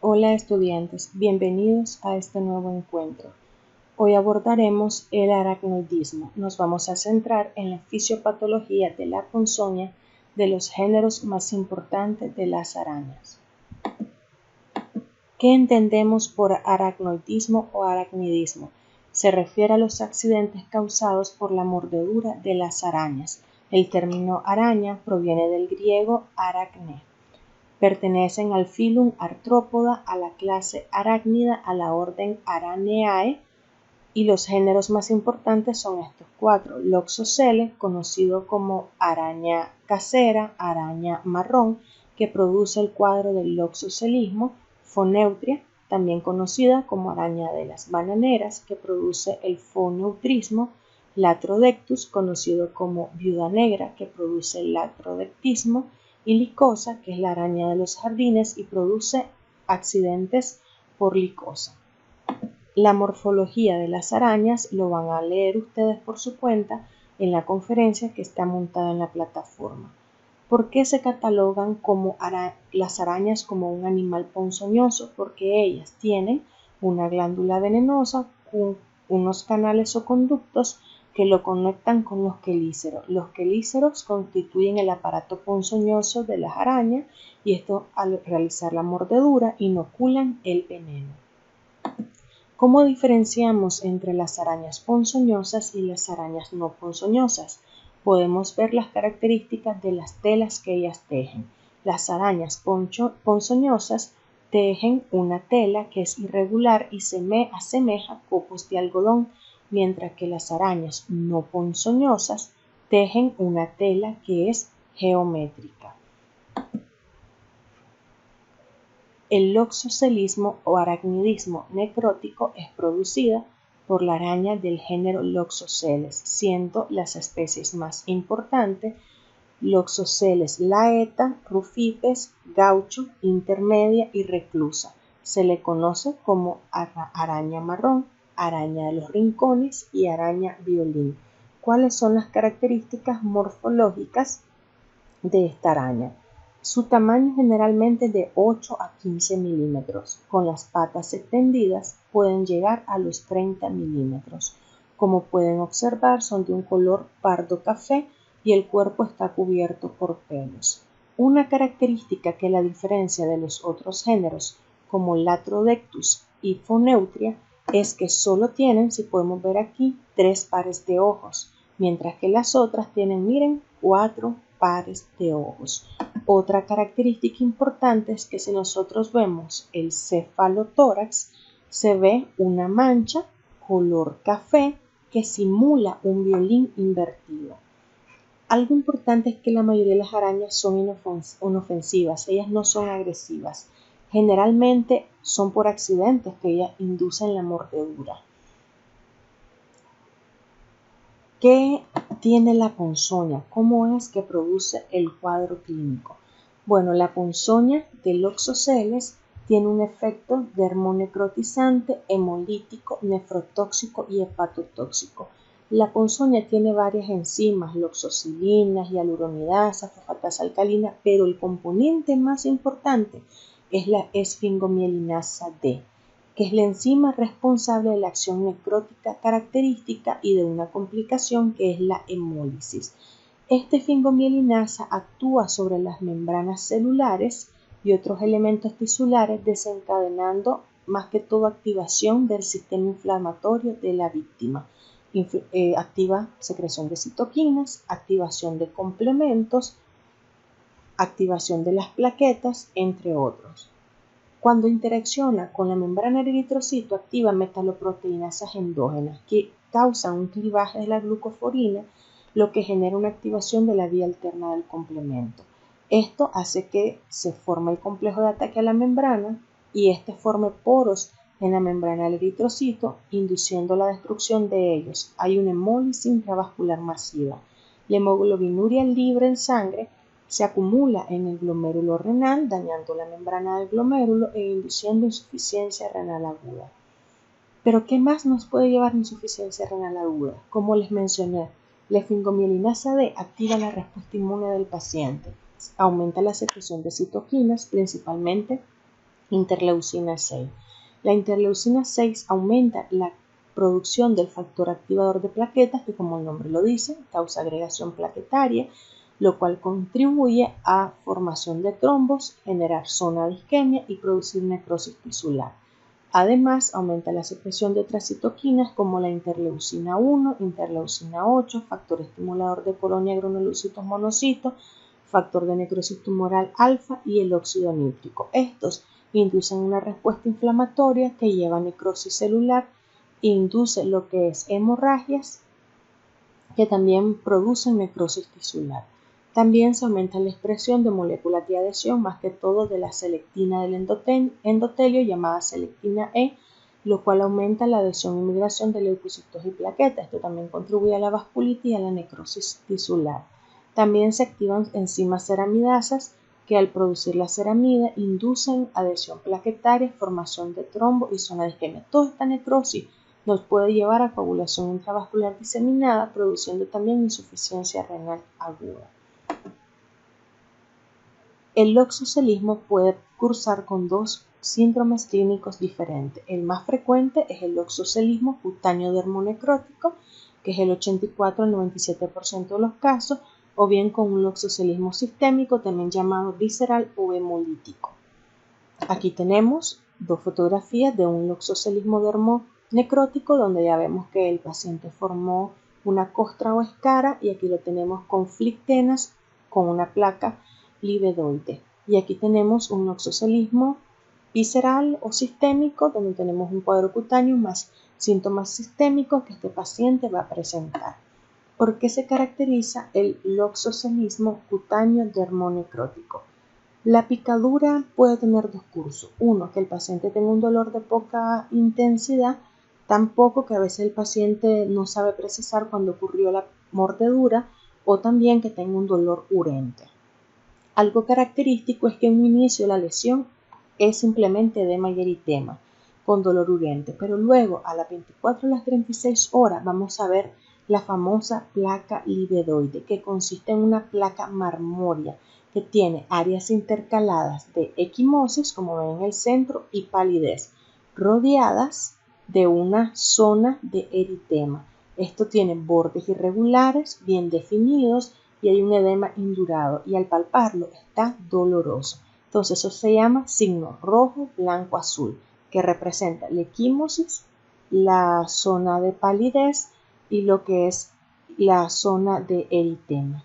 Hola estudiantes, bienvenidos a este nuevo encuentro. Hoy abordaremos el aracnoidismo. Nos vamos a centrar en la fisiopatología de la ponzoña de los géneros más importantes de las arañas. ¿Qué entendemos por aracnoidismo o aracnidismo? Se refiere a los accidentes causados por la mordedura de las arañas. El término araña proviene del griego aracne. Pertenecen al filum Arthropoda, a la clase arácnida, a la orden Araneae, y los géneros más importantes son estos cuatro: Loxosceles, conocido como araña casera, araña marrón, que produce el cuadro del loxocelismo; Phoneutria, también conocida como araña de las bananeras, que produce el phoneutrismo; Latrodectus, conocido como viuda negra, que produce el latrodectismo; y Lycosa, que es la araña de los jardines y produce accidentes por licosa. La morfología de las arañas lo van a leer ustedes por su cuenta en la conferencia que está montada en la plataforma. ¿Por qué se catalogan como las arañas como un animal ponzoñoso? Porque ellas tienen una glándula venenosa con unos canales o conductos que lo conectan con los quelíceros. Los quelíceros constituyen el aparato ponzoñoso de las arañas y esto, al realizar la mordedura, inoculan el veneno. ¿Cómo diferenciamos entre las arañas ponzoñosas y las arañas no ponzoñosas? Podemos ver las características de las telas que ellas tejen. Las arañas ponzoñosas tejen una tela que es irregular y se asemeja a copos de algodón, mientras que las arañas no ponzoñosas tejen una tela que es geométrica. El loxocelismo o aracnidismo necrótico es producida por la araña del género Loxosceles, siendo las especies más importantes Loxosceles laeta, rufipes, gaucho, intermedia y reclusa. Se le conoce como araña marrón, araña de los rincones y araña violín. ¿Cuáles son las características morfológicas de esta araña? Su tamaño generalmente de 8 a 15 milímetros, con las patas extendidas pueden llegar a los 30 milímetros. Como pueden observar, son de un color pardo café y el cuerpo está cubierto por pelos. Una característica que la diferencia de los otros géneros, como Latrodectus y Phoneutria, es que solo tienen, si podemos ver aquí, 3 pares de ojos, mientras que las otras tienen, miren, 4 pares de ojos. Otra característica importante es que si nosotros vemos el cefalotórax, se ve una mancha color café que simula un violín invertido. Algo importante es que la mayoría de las arañas son inofensivas, ellas no son agresivas. Generalmente son por accidentes que ellas inducen la mordedura. ¿Qué tiene la ponzoña? ¿Cómo es que produce el cuadro clínico? Bueno, la ponzoña de Loxosceles tiene un efecto dermonecrotizante, hemolítico, nefrotóxico y hepatotóxico. La ponzoña tiene varias enzimas, loxosilinas, hialuronidasa, fosfatasa alcalina, pero el componente más importante es la esfingomielinasa D, que es la enzima responsable de la acción necrótica característica y de una complicación que es la hemólisis. Esta esfingomielinasa actúa sobre las membranas celulares y otros elementos tisulares, desencadenando más que todo activación del sistema inflamatorio de la víctima. Activa secreción de citoquinas, activación de complementos, activación de las plaquetas, entre otros. Cuando interacciona con la membrana eritrocito, activa metaloproteinasas endógenas que causan un clivaje de la glucoforina, lo que genera una activación de la vía alterna del complemento. Esto hace que se forme el complejo de ataque a la membrana y este forme poros en la membrana del eritrocito, induciendo la destrucción de ellos. Hay una hemólisis intravascular masiva. La hemoglobinuria libre en sangre se acumula en el glomérulo renal, dañando la membrana del glomérulo e induciendo insuficiencia renal aguda. Pero ¿qué más nos puede llevar a insuficiencia renal aguda? Como les mencioné, la esfingomielinasa D activa la respuesta inmune del paciente, aumenta la secreción de citoquinas, principalmente Interleucina 6. La interleucina 6 aumenta la producción del factor activador de plaquetas, que como el nombre lo dice, causa agregación plaquetaria, lo cual contribuye a formación de trombos, generar zona de isquemia y producir necrosis tisular. Además, aumenta la secreción de otras citoquinas como la interleucina 1, interleucina 8, factor estimulador de colonia granulocitos monocitos, factor de necrosis tumoral alfa y el óxido nítrico. Estos inducen una respuesta inflamatoria que lleva a necrosis celular e induce lo que es hemorragias que también producen necrosis tisular. También se aumenta la expresión de moléculas de adhesión, más que todo de la selectina del endotelio llamada selectina E, lo cual aumenta la adhesión y migración de leucocitos y plaquetas. Esto también contribuye a la vasculitis y a la necrosis tisular. También se activan enzimas ceramidasas que al producir la ceramida inducen adhesión plaquetaria, formación de trombo y zona de isquemia. Toda esta necrosis nos puede llevar a coagulación intravascular diseminada, produciendo también insuficiencia renal aguda. El loxocelismo puede cursar con dos síndromes clínicos diferentes. El más frecuente es el loxocelismo cutáneo dermonecrótico, que es el 84 al 97% de los casos, o bien con un loxocelismo sistémico, también llamado visceral o hemolítico. Aquí tenemos dos fotografías de un loxocelismo dermonecrótico, donde ya vemos que el paciente formó una costra o escara, y aquí lo tenemos con flictenas con una placa livedoide. Y aquí tenemos un loxocelismo visceral o sistémico, donde tenemos un cuadro cutáneo más síntomas sistémicos que este paciente va a presentar. ¿Por qué se caracteriza el loxocelismo cutáneo dermonecrótico? La picadura puede tener dos cursos. Uno, que el paciente tenga un dolor de poca intensidad, tampoco que a veces el paciente no sabe precisar cuándo ocurrió la mordedura, o también que tenga un dolor urente. Algo característico es que en un inicio la lesión es simplemente edema y eritema con dolor urente, pero luego a las 24 a las 36 horas vamos a ver la famosa placa livedoide, que consiste en una placa marmórea que tiene áreas intercaladas de equimosis, como ven en el centro, y palidez, rodeadas de una zona de eritema. Esto tiene bordes irregulares, bien definidos, y hay un edema indurado, y al palparlo está doloroso. Entonces eso se llama signo rojo, blanco, azul, que representa la equimosis, la zona de palidez y lo que es la zona de eritema.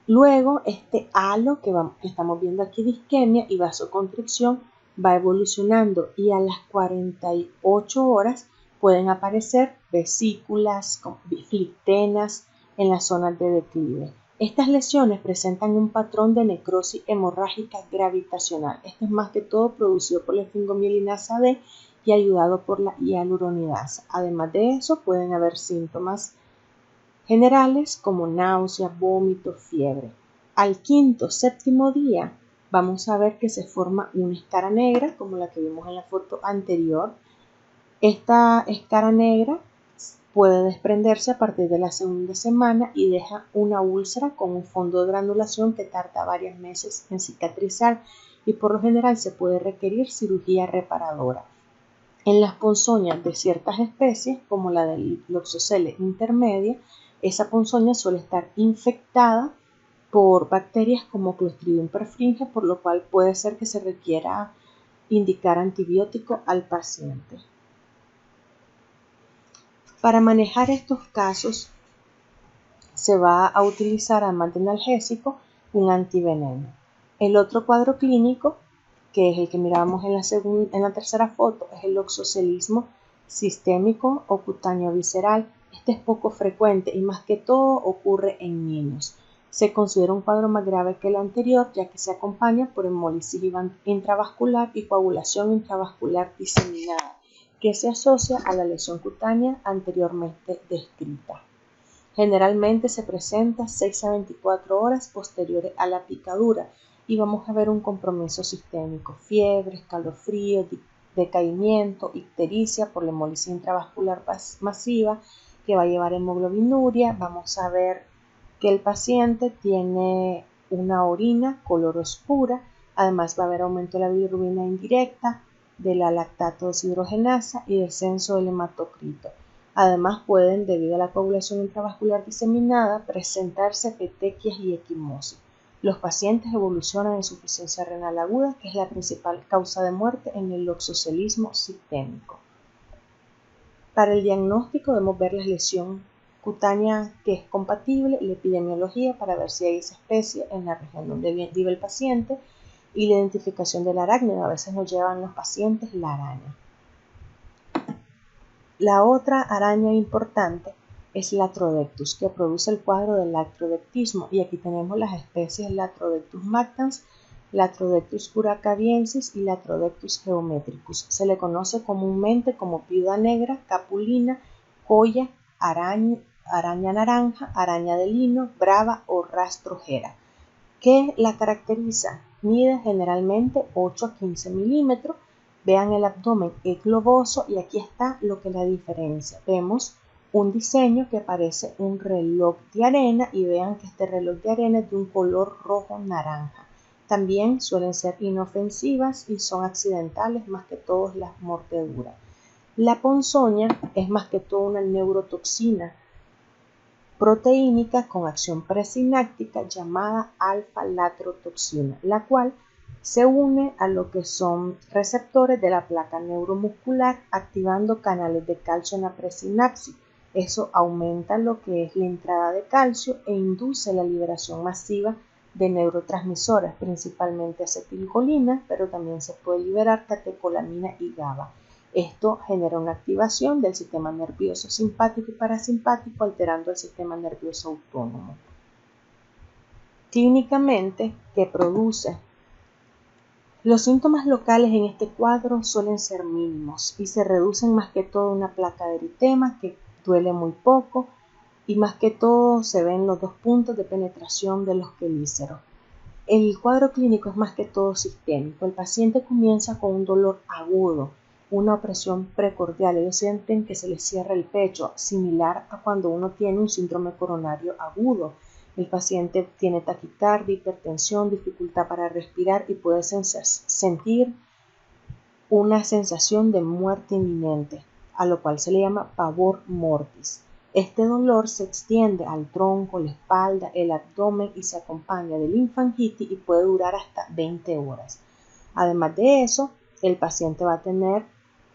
Luego este halo que estamos viendo aquí de isquemia y vasoconstricción va evolucionando, y a las 48 horas pueden aparecer vesículas, flictenas en las zonas de declive. Estas lesiones presentan un patrón de necrosis hemorrágica gravitacional. Esto es más que todo producido por la esfingomielinasa D y ayudado por la hialuronidasa. Además de eso, pueden haber síntomas generales como náuseas, vómitos, fiebre. Al quinto, séptimo día, vamos a ver que se forma una escara negra, como la que vimos en la foto anterior. Esta escara negra puede desprenderse a partir de la segunda semana y deja una úlcera con un fondo de granulación que tarda varios meses en cicatrizar, y por lo general se puede requerir cirugía reparadora. En las ponzoñas de ciertas especies, como la del Loxosceles intermedia, esa ponzoña suele estar infectada por bacterias como Clostridium perfringens, por lo cual puede ser que se requiera indicar antibiótico al paciente. Para manejar estos casos se va a utilizar, además de analgésico, un antiveneno. El otro cuadro clínico, que es el que mirábamos en la tercera foto, es el loxocelismo sistémico o cutáneo visceral. Este es poco frecuente y más que todo ocurre en niños. Se considera un cuadro más grave que el anterior, ya que se acompaña por hemólisis intravascular y coagulación intravascular diseminada, que se asocia a la lesión cutánea anteriormente descrita. Generalmente se presenta 6 a 24 horas posteriores a la picadura, y vamos a ver un compromiso sistémico: fiebre, escalofrío, decaimiento, ictericia por la hemólisis intravascular masiva, que va a llevar hemoglobinuria. Vamos a ver que el paciente tiene una orina color oscura, Además va a haber aumento de la bilirrubina indirecta, de la lactato deshidrogenasa y descenso del hematocrito. Además pueden, debido a la coagulación intravascular diseminada, presentarse petequias y equimosis. Los pacientes evolucionan en insuficiencia renal aguda, que es la principal causa de muerte en el oxocelismo sistémico. Para el diagnóstico debemos ver la lesión cutánea que es compatible, la epidemiología para ver si hay esa especie en la región donde vive el paciente y la identificación del arácnido. A veces nos llevan los pacientes la araña. La otra araña importante es Latrodectus, que produce el cuadro del latrodectismo, y aquí tenemos las especies Latrodectus mactans, Latrodectus curacaviensis y Latrodectus geometricus. Se le conoce comúnmente como viuda negra, capulina, colla, araña naranja, araña de lino, brava o rastrojera. ¿Qué la caracteriza? Mide generalmente 8 a 15 milímetros. Vean el abdomen, es globoso, y aquí está lo que la diferencia. Vemos un diseño que parece un reloj de arena, y vean que este reloj de arena es de un color rojo naranja. También suelen ser inofensivas y son accidentales, más que todo las mordeduras. La ponzoña es más que todo una neurotoxina proteínica con acción presináptica llamada alfa-latrotoxina, la cual se une a lo que son receptores de la placa neuromuscular, activando canales de calcio en la presinapsis. Eso aumenta lo que es la entrada de calcio e induce la liberación masiva de neurotransmisores, principalmente acetilcolina, pero también se puede liberar catecolamina y GABA. Esto genera una activación del sistema nervioso simpático y parasimpático, alterando el sistema nervioso autónomo. Clínicamente, ¿qué produce? Los síntomas locales en este cuadro suelen ser mínimos y se reducen más que todo a una placa de eritema que duele muy poco, y más que todo se ven los 2 puntos de penetración de los quelíceros. El cuadro clínico es más que todo sistémico. El paciente comienza con un dolor agudo, una opresión precordial. Ellos sienten que se les cierra el pecho, similar a cuando uno tiene un síndrome coronario agudo. El paciente tiene taquicardia, hipertensión, dificultad para respirar y puede sentir una sensación de muerte inminente, a lo cual se le llama pavor mortis. Este dolor se extiende al tronco, la espalda, el abdomen y se acompaña de linfangitis y puede durar hasta 20 horas. Además de eso, el paciente va a tener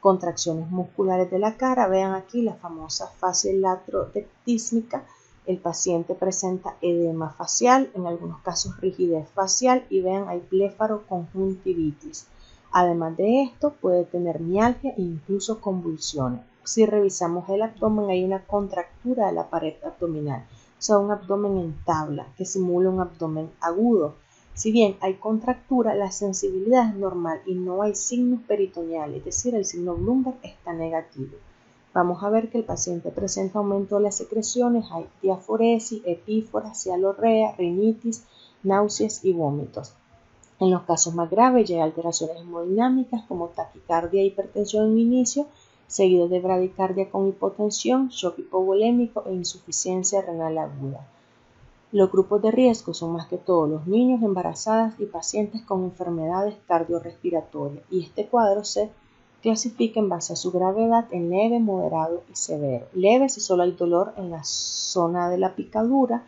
contracciones musculares de la cara. Vean aquí la famosa fascia latrodectísmica. El paciente presenta edema facial, en algunos casos rigidez facial, y vean hay blefaroconjuntivitis. Además de esto, puede tener mialgia e incluso convulsiones. Si revisamos el abdomen, hay una contractura de la pared abdominal, o sea, un abdomen en tabla que simula un abdomen agudo. Si bien hay contractura, la sensibilidad es normal y no hay signos peritoneales, es decir, el signo Bloomberg está negativo. Vamos a ver que el paciente presenta aumento de las secreciones, hay diaforesis, epífora, cialorrea, rinitis, náuseas y vómitos. En los casos más graves ya hay alteraciones hemodinámicas como taquicardia e hipertensión en inicio, seguido de bradicardia con hipotensión, shock hipovolémico e insuficiencia renal aguda. Los grupos de riesgo son más que todo los niños, embarazadas y pacientes con enfermedades cardiorrespiratorias, y este cuadro se clasifica en base a su gravedad en leve, moderado y severo. Leve si solo hay dolor en la zona de la picadura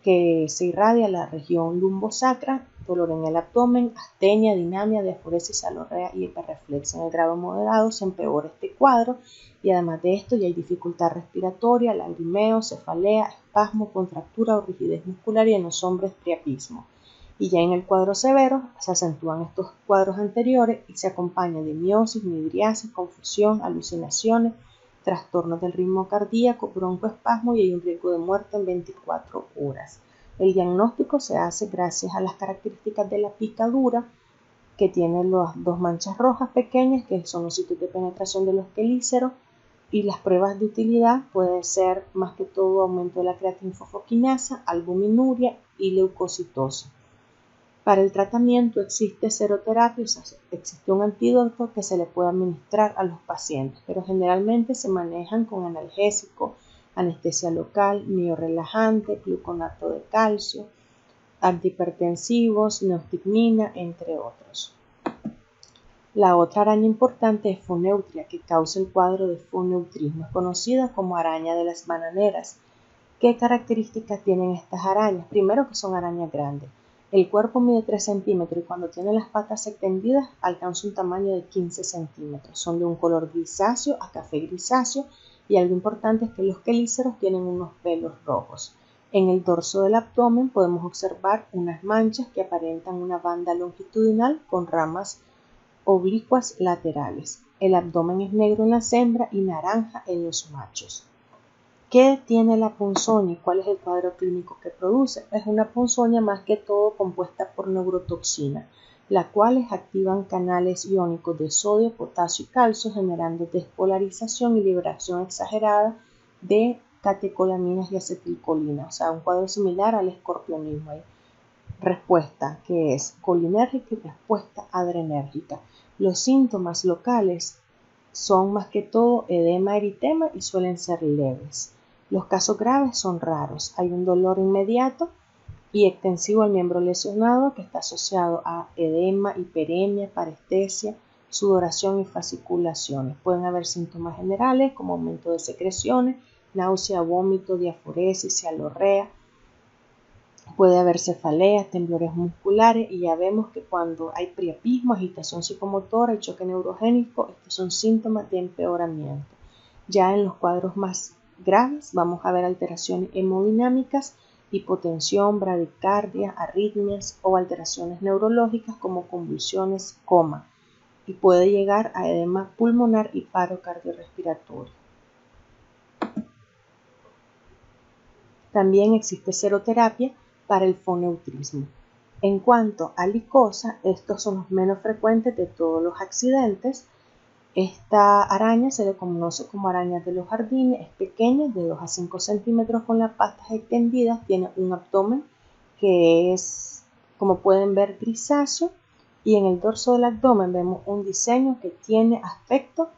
que se irradia a la región lumbosacra, dolor en el abdomen, astenia, dinamia, diaforesis, cialorrea y hiperreflexia. En el grado moderado se empeora este cuadro, y además de esto ya hay dificultad respiratoria, lagrimeo, cefalea, espasmo, contractura o rigidez muscular, y en los hombres priapismo. Y ya en el cuadro severo se acentúan estos cuadros anteriores y se acompaña de miosis, midriasis, confusión, alucinaciones, trastornos del ritmo cardíaco, broncoespasmo, y hay un riesgo de muerte en 24 horas. El diagnóstico se hace gracias a las características de la picadura, que tiene las 2 manchas rojas pequeñas, que son los sitios de penetración de los quelíceros, y las pruebas de utilidad pueden ser más que todo aumento de la creatinfosfoquinasa, albuminuria y leucocitosis. Para el tratamiento existe seroterapia, o sea, existe un antídoto que se le puede administrar a los pacientes, pero generalmente se manejan con analgésico, anestesia local, miorelajante, gluconato de calcio. antihipertensivos, neostigmina, entre otros. La otra araña importante es Foneutria, que causa el cuadro de foneutrismo. Es conocida como araña de las bananeras. ¿Qué características tienen estas arañas? Primero, que son arañas grandes. El cuerpo mide 3 centímetros y cuando tiene las patas extendidas alcanza un tamaño de 15 centímetros. Son de un color grisáceo a café grisáceo y algo importante es que los quelíceros tienen unos pelos rojos. En el dorso del abdomen podemos observar unas manchas que aparentan una banda longitudinal con ramas oblicuas laterales. El abdomen es negro en las hembras y naranja en los machos. ¿Qué tiene la ponzoña y cuál es el cuadro clínico que produce? Es una ponzoña más que todo compuesta por neurotoxina, las cuales activan canales iónicos de sodio, potasio y calcio, generando despolarización y liberación exagerada de catecolaminas y acetilcolina, o sea, un cuadro similar al escorpionismo. Respuesta que es colinérgica y respuesta adrenérgica. Los síntomas locales son más que todo edema, eritema y suelen ser leves. Los casos graves son raros. Hay un dolor inmediato y extensivo al miembro lesionado que está asociado a edema, hiperemia, parestesia, sudoración y fasciculaciones. Pueden haber síntomas generales como aumento de secreciones, náusea, vómito, diaforesis, cialorrea. Puede haber cefaleas, temblores musculares y ya vemos que cuando hay priapismo, agitación psicomotora y choque neurogénico, estos son síntomas de empeoramiento. Ya en los cuadros más graves vamos a ver alteraciones hemodinámicas, hipotensión, bradicardia, arritmias o alteraciones neurológicas como convulsiones, coma, y puede llegar a edema pulmonar y paro cardiorrespiratorio. También existe seroterapia para el foneutrismo. En cuanto a licosa, estos son los menos frecuentes de todos los accidentes. Esta araña se le conoce como araña de los jardines, es pequeña, de 2 a 5 centímetros con las patas extendidas, tiene un abdomen que es, como pueden ver, grisáceo y en el dorso del abdomen vemos un diseño que tiene aspecto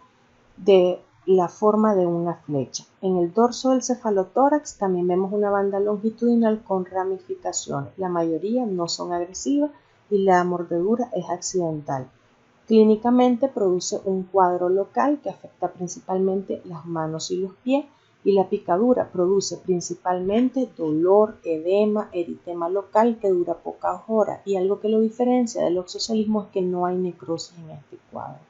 de la forma de una flecha. En el dorso del cefalotórax también vemos una banda longitudinal con ramificaciones. La mayoría no son agresivas y la mordedura es accidental. Clínicamente produce un cuadro local que afecta principalmente las manos y los pies y la picadura produce principalmente dolor, edema, eritema local que dura pocas horas y algo que lo diferencia del oxoscelismo es que no hay necrosis en este cuadro.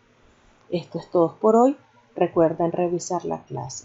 Esto es todo por hoy. Recuerden revisar la clase.